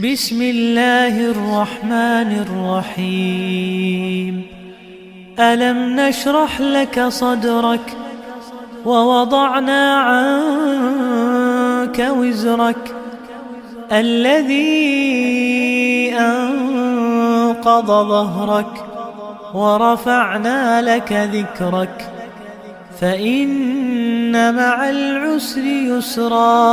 بسم الله الرحمن الرحيم. ألم نشرح لك صدرك ووضعنا عنك وزرك الذي أنقض ظهرك ورفعنا لك ذكرك فإن مع العسر يسرا.